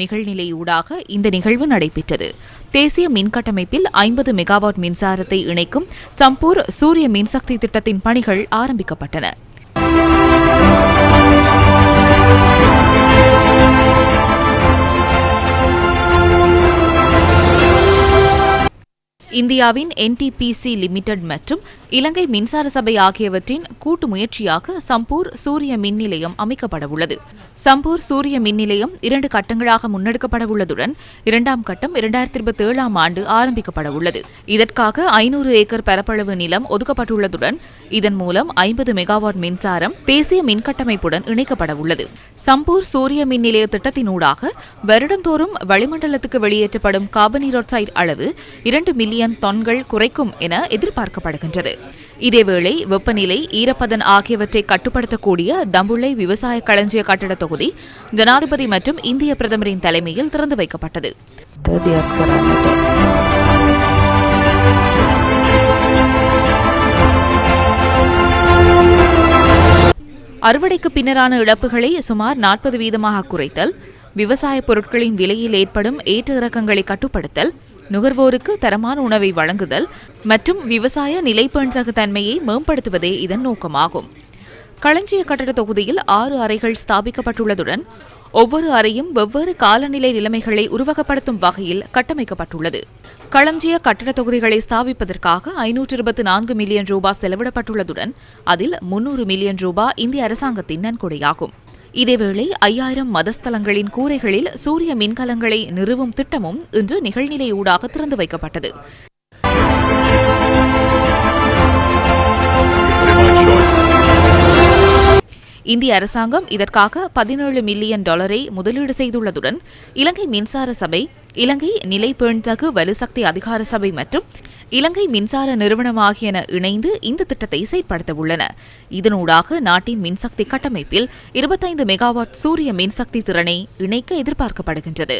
நிகழ்நிலையூடாக இந்த நிகழ்வு நடைபெற்றது. தேசிய மின் கட்டமைப்பில் 50 மெகாவாட் மின்சாரத்தை இணைக்கும் சம்பூர் சூரிய மின்சக்தி திட்டத்தின் பணிகள் ஆரம்பிக்கப்பட்டன. இந்தியாவின் NTPC லிமிடெட் மற்றும் இலங்கை மின்சார சபை ஆகியவற்றின் கூட்டு முயற்சியாக சம்பூர் சூரிய மின் நிலையம் அமைக்கப்படவுள்ளது. சம்பூர் சூரிய மின் நிலையம் 2 கட்டங்களாக முன்னெடுக்கப்படவுள்ளதுடன் 2ஆம் கட்டம் 2027ஆம் ஆண்டு ஆரம்பிக்கப்படவுள்ளது. இதற்காக 500 ஏக்கர் பரப்பளவு நிலம் ஒதுக்கப்பட்டுள்ளதுடன் இதன் மூலம் 50 மெகாவாட் மின்சாரம் தேசிய மின்கட்டமைப்புடன் இணைக்கப்படவுள்ளது. சம்பூர் சூரிய மின் நிலைய திட்டத்தினூடாக வருடந்தோறும் வளிமண்டலத்துக்கு வெளியேற்றப்படும் கார்பனீரொக்சைடு அளவு 2 மில்லியன் தொன்கள் குறைக்கும் என எதிர்பார்க்கப்படுகின்றது. இதேவேளை வெப்பநிலை, ஈரப்பதன் ஆகியவற்றை கட்டுப்படுத்தக்கூடிய தம்புள்ளை விவசாய களஞ்சிய கட்டட தொகுதி ஜனாதிபதி மற்றும் இந்திய பிரதமரின் தலைமையில் திறந்து வைக்கப்பட்டது. அறுவடைக்கு பின்னரான இழப்புகளை சுமார் 40% குறைத்தல், விவசாய பொருட்களின் விலையில் ஏற்படும் ஏற்ற இறக்கங்களை கட்டுப்படுத்தல், நுகர்வோருக்கு தரமான உணவை வழங்குதல் மற்றும் விவசாய நிலைப்பெண்தகு தன்மையை மேம்படுத்துவதே இதன் நோக்கமாகும். களஞ்சிய கட்டட தொகுதியில் 6 அறைகள் ஸ்தாபிக்கப்பட்டுள்ளதுடன் ஒவ்வொரு அறையும் வெவ்வேறு காலநிலை நிலைமைகளை உருவகப்படுத்தும் வகையில் கட்டமைக்கப்பட்டுள்ளது. களஞ்சிய கட்டட தொகுதிகளை ஸ்தாபிப்பதற்காக 524 மில்லியன் ரூபாய் செலவிடப்பட்டுள்ளதுடன் அதில் 300 மில்லியன் ரூபாய் இந்திய அரசாங்கத்தின் நன்கொடையாகும். இதேவேளை 5000 மதஸ்தலங்களின் கூரைகளில் சூரிய மின்கலங்களை நிறுவும் திட்டமும் இன்று நிகழ்நிலையூடாக திறந்து வைக்கப்பட்டது. இந்திய அரசாங்கம் இதற்காக $17 மில்லியன் முதலீடு செய்துள்ளதுடன் இலங்கை மின்சார சபை, இலங்கை நிலைப்பேண்தகு வலுசக்தி அதிகார சபை மற்றும் இலங்கை மின்சார நிறுவனம் ஆகியன இணைந்து இந்த திட்டத்தை செயற்படுத்தவுள்ளன. இதனூடாக நாட்டின் மின்சக்தி கட்டமைப்பில் 25 மெகாவாட் சூரிய மின்சக்தி திறனை இணைக்க எதிர்பார்க்கப்படுகின்றது.